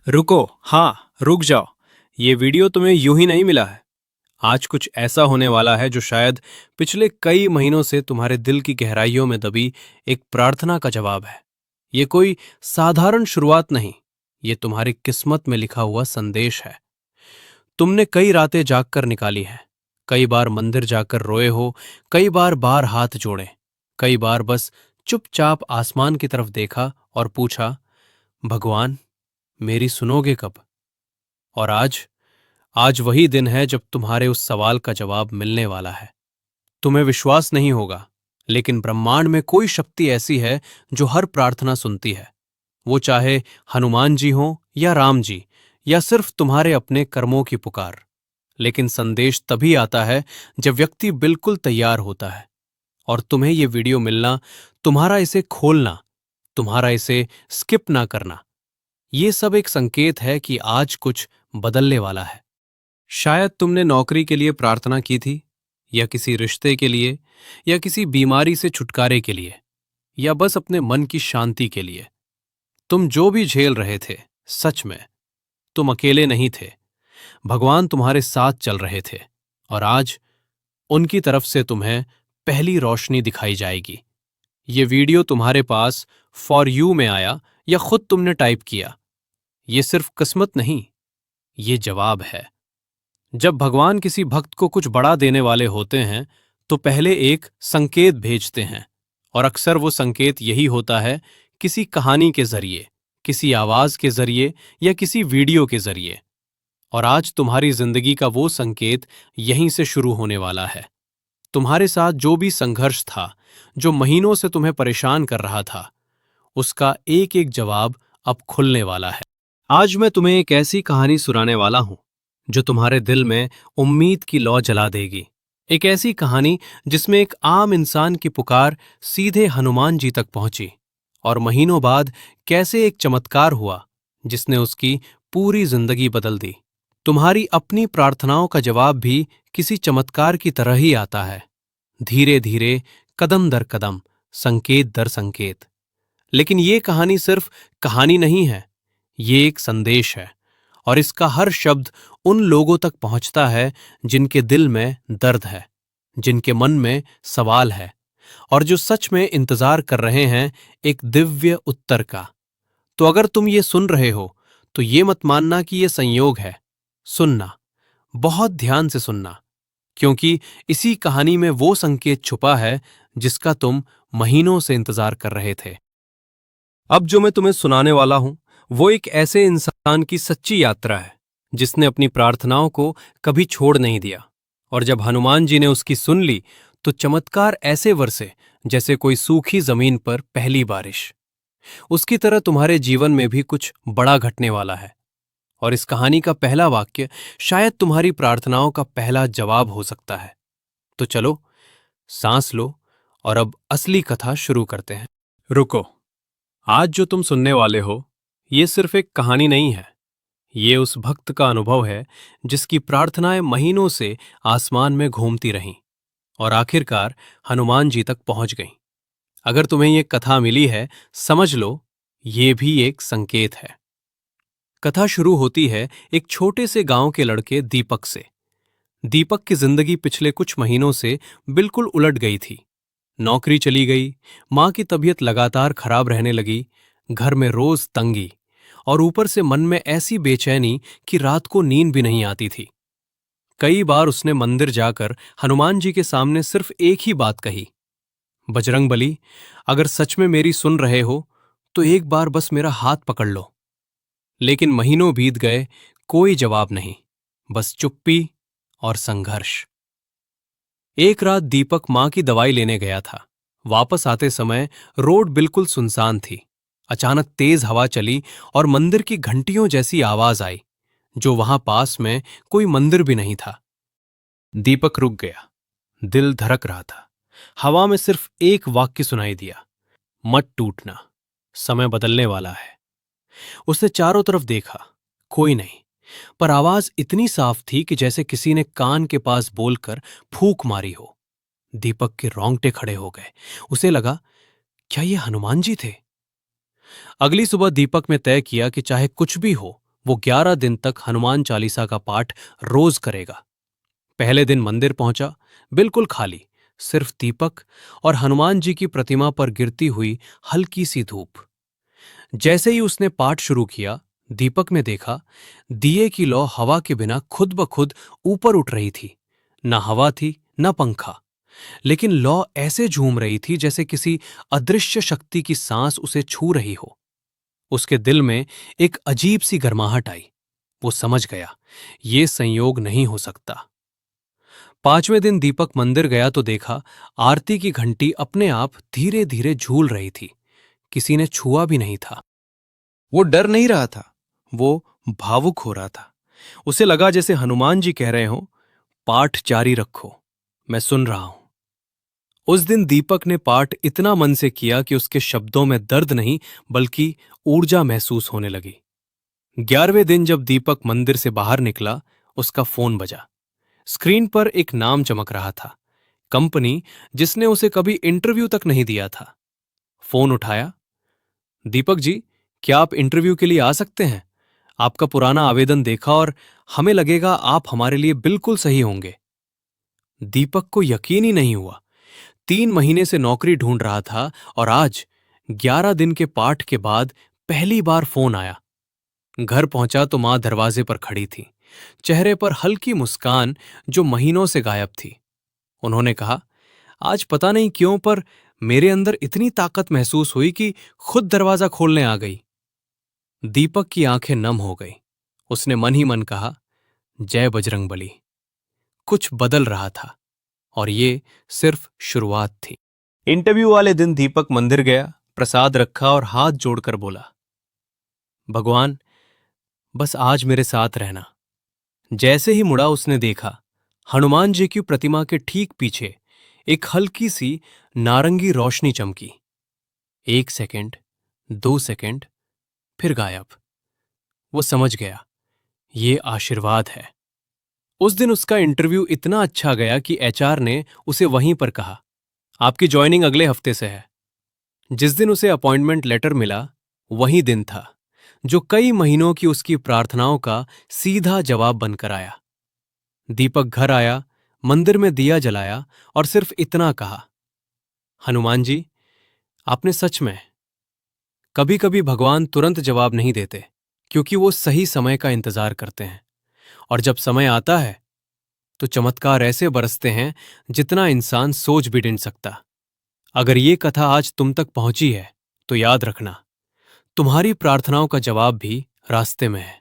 रुको, हाँ, रुक जाओ। ये वीडियो तुम्हें यूं ही नहीं मिला है। आज कुछ ऐसा होने वाला है जो शायद पिछले कई महीनों से तुम्हारे दिल की गहराइयों में दबी एक प्रार्थना का जवाब है। ये कोई साधारण शुरुआत नहीं, ये तुम्हारी किस्मत में लिखा हुआ संदेश है। तुमने कई रातें जागकर निकाली हैं, कई बार मंदिर जाकर रोए हो, कई बार हाथ जोड़े, कई बार बस चुपचाप आसमान की तरफ देखा और पूछा, भगवान, मेरी सुनोगे कब? और आज आज वही दिन है जब तुम्हारे उस सवाल का जवाब मिलने वाला है। तुम्हें विश्वास नहीं होगा, लेकिन ब्रह्मांड में कोई शक्ति ऐसी है जो हर प्रार्थना सुनती है। वो चाहे हनुमान जी हों या राम जी, या सिर्फ तुम्हारे अपने कर्मों की पुकार। लेकिन संदेश तभी आता है जब व्यक्ति बिल्कुल तैयार होता है। और तुम्हें ये वीडियो मिलना, तुम्हारा इसे खोलना, तुम्हारा इसे स्किप ना करना, ये सब एक संकेत है कि आज कुछ बदलने वाला है। शायद तुमने नौकरी के लिए प्रार्थना की थी, या किसी रिश्ते के लिए, या किसी बीमारी से छुटकारे के लिए, या बस अपने मन की शांति के लिए। तुम जो भी झेल रहे थे, सच में तुम अकेले नहीं थे। भगवान तुम्हारे साथ चल रहे थे, और आज उनकी तरफ से तुम्हें पहली रोशनी दिखाई जाएगी। ये वीडियो तुम्हारे पास फॉर यू में आया या खुद तुमने टाइप किया, ये सिर्फ किस्मत नहीं, ये जवाब है। जब भगवान किसी भक्त को कुछ बड़ा देने वाले होते हैं, तो पहले एक संकेत भेजते हैं, और अक्सर वो संकेत यही होता है, किसी कहानी के जरिए, किसी आवाज के जरिए, या किसी वीडियो के जरिए। और आज तुम्हारी जिंदगी का वो संकेत यहीं से शुरू होने वाला है। तुम्हारे साथ जो भी संघर्ष था, जो महीनों से तुम्हें परेशान कर रहा था, उसका एक एक जवाब अब खुलने वाला है। आज मैं तुम्हें एक ऐसी कहानी सुनाने वाला हूं जो तुम्हारे दिल में उम्मीद की लौ जला देगी। एक ऐसी कहानी जिसमें एक आम इंसान की पुकार सीधे हनुमान जी तक पहुंची, और महीनों बाद कैसे एक चमत्कार हुआ जिसने उसकी पूरी जिंदगी बदल दी। तुम्हारी अपनी प्रार्थनाओं का जवाब भी किसी चमत्कार की तरह ही आता है, धीरे धीरे, कदम दर कदम, संकेत दर संकेत। लेकिन ये कहानी सिर्फ कहानी नहीं है, ये एक संदेश है, और इसका हर शब्द उन लोगों तक पहुंचता है जिनके दिल में दर्द है, जिनके मन में सवाल है, और जो सच में इंतजार कर रहे हैं एक दिव्य उत्तर का। तो अगर तुम ये सुन रहे हो, तो ये मत मानना कि ये संयोग है। सुनना, बहुत ध्यान से सुनना, क्योंकि इसी कहानी में वो संकेत छुपा है जिसका तुम महीनों से इंतजार कर रहे थे। अब जो मैं तुम्हें सुनाने वाला हूं, वो एक ऐसे इंसान की सच्ची यात्रा है जिसने अपनी प्रार्थनाओं को कभी छोड़ नहीं दिया। और जब हनुमान जी ने उसकी सुन ली, तो चमत्कार ऐसे बरसे जैसे कोई सूखी जमीन पर पहली बारिश। उसकी तरह तुम्हारे जीवन में भी कुछ बड़ा घटने वाला है, और इस कहानी का पहला वाक्य शायद तुम्हारी प्रार्थनाओं का पहला जवाब हो सकता है। तो चलो, सांस लो, और अब असली कथा शुरू करते हैं। रुको, आज जो तुम सुनने वाले हो, ये सिर्फ एक कहानी नहीं है। ये उस भक्त का अनुभव है जिसकी प्रार्थनाएं महीनों से आसमान में घूमती रहीं, और आखिरकार हनुमान जी तक पहुंच गईं। अगर तुम्हें ये कथा मिली है, समझ लो, ये भी एक संकेत है। कथा शुरू होती है एक छोटे से गांव के लड़के दीपक से। दीपक की जिंदगी पिछले कुछ महीनों से बिल्कुल उलट गई थी। नौकरी चली गई, मां की तबीयत लगातार खराब रहने लगी, घर में रोज तंगी, और ऊपर से मन में ऐसी बेचैनी कि रात को नींद भी नहीं आती थी। कई बार उसने मंदिर जाकर हनुमान जी के सामने सिर्फ एक ही बात कही, बजरंगबली, अगर सच में मेरी सुन रहे हो, तो एक बार बस मेरा हाथ पकड़ लो। लेकिन महीनों बीत गए, कोई जवाब नहीं, बस चुप्पी और संघर्ष। एक रात दीपक मां की दवाई लेने गया था। वापस आते समय रोड बिल्कुल सुनसान थी। अचानक तेज हवा चली और मंदिर की घंटियों जैसी आवाज आई, जो वहां पास में कोई मंदिर भी नहीं था। दीपक रुक गया, दिल धड़क रहा था। हवा में सिर्फ एक वाक्य सुनाई दिया, मत टूटना, समय बदलने वाला है। उसने चारों तरफ देखा, कोई नहीं, पर आवाज इतनी साफ थी कि जैसे किसी ने कान के पास बोलकर फूंक मारी हो। दीपक के रोंगटे खड़े हो गए। उसे लगा, क्या ये हनुमान जी थे? अगली सुबह दीपक ने तय किया कि चाहे कुछ भी हो, वो 11 दिन तक हनुमान चालीसा का पाठ रोज करेगा। पहले दिन मंदिर पहुंचा, बिल्कुल खाली, सिर्फ दीपक और हनुमान जी की प्रतिमा पर गिरती हुई हल्की सी धूप। जैसे ही उसने पाठ शुरू किया, दीपक ने देखा दिए की लौ हवा के बिना खुद ब खुद ऊपर उठ रही थी। न हवा थी न पंखा, लेकिन लौ ऐसे झूम रही थी जैसे किसी अदृश्य शक्ति की सांस उसे छू रही हो। उसके दिल में एक अजीब सी गर्माहट आई। वो समझ गया, ये संयोग नहीं हो सकता। 5वें दिन दीपक मंदिर गया तो देखा आरती की घंटी अपने आप धीरे धीरे झूल रही थी। किसी ने छुआ भी नहीं था। वो डर नहीं रहा था, वो भावुक हो रहा था। उसे लगा जैसे हनुमान जी कह रहे हो, पाठ जारी रखो, मैं सुन रहा हूं। उस दिन दीपक ने पाठ इतना मन से किया कि उसके शब्दों में दर्द नहीं बल्कि ऊर्जा महसूस होने लगी। 11वें दिन जब दीपक मंदिर से बाहर निकला, उसका फोन बजा। स्क्रीन पर एक नाम चमक रहा था, कंपनी जिसने उसे कभी इंटरव्यू तक नहीं दिया था। फोन उठाया। दीपक जी, क्या आप इंटरव्यू के लिए आ सकते हैं? आपका पुराना आवेदन देखा और हमें लगेगा आप हमारे लिए बिल्कुल सही होंगे। दीपक को यकीन ही नहीं हुआ। 3 महीने से नौकरी ढूंढ रहा था और आज 11 दिन के पाठ के बाद पहली बार फोन आया। घर पहुंचा तो मां दरवाजे पर खड़ी थी, चेहरे पर हल्की मुस्कान जो महीनों से गायब थी। उन्होंने कहा, आज पता नहीं क्यों पर मेरे अंदर इतनी ताकत महसूस हुई कि खुद दरवाजा खोलने आ गई। दीपक की आंखें नम हो गई। उसने मन ही मन कहा, जय बजरंगबली। कुछ बदल रहा था और ये सिर्फ शुरुआत थी। इंटरव्यू वाले दिन दीपक मंदिर गया, प्रसाद रखा और हाथ जोड़कर बोला, भगवान, बस आज मेरे साथ रहना। जैसे ही मुड़ा उसने देखा हनुमान जी की प्रतिमा के ठीक पीछे एक हल्की सी नारंगी रोशनी चमकी। 1 सेकंड, 2 सेकंड, फिर गायब। वो समझ गया, ये आशीर्वाद है। उस दिन उसका इंटरव्यू इतना अच्छा गया कि एचआर ने उसे वहीं पर कहा, आपकी ज्वाइनिंग अगले हफ्ते से है। जिस दिन उसे अपॉइंटमेंट लेटर मिला, वही दिन था जो कई महीनों की उसकी प्रार्थनाओं का सीधा जवाब बनकर आया। दीपक घर आया, मंदिर में दिया जलाया और सिर्फ इतना कहा, हनुमान जी, आपने सच में। कभी कभी भगवान तुरंत जवाब नहीं देते, क्योंकि वो सही समय का इंतजार करते हैं। और जब समय आता है तो चमत्कार ऐसे बरसते हैं जितना इंसान सोच भी नहीं सकता। अगर ये कथा आज तुम तक पहुंची है तो याद रखना, तुम्हारी प्रार्थनाओं का जवाब भी रास्ते में है।